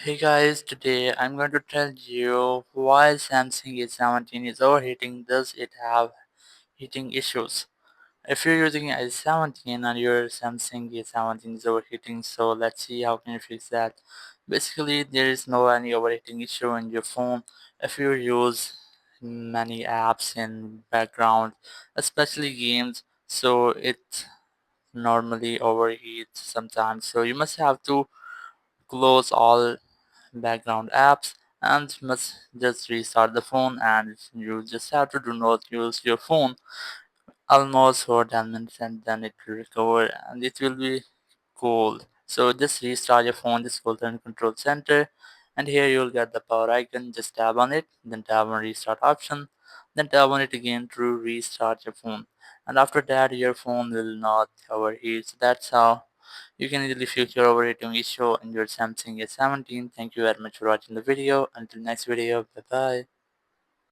Hey guys, today I'm going to tell you why Samsung A17 is overheating. Does it have heating issues? If you're using A17 and your Samsung A17 is overheating, so let's see how can you fix that. Basically, there is no any overheating issue in your phone if you use many apps in background, especially games. So it normally overheats sometimes. So you must have to close all background apps and must just restart the phone, and you just have to do not use your phone almost for 10 minutes and then it will recover and it will be cool. So just restart your phone, just go to the control center, and here you'll get the power icon. Just tap on it, then tap on restart option, then tap on it again to restart your phone, and after that your phone will not overheat. So that's how you can easily fix your overheating issue in your Samsung A17. Thank you very much for watching the video. Until next video, bye bye.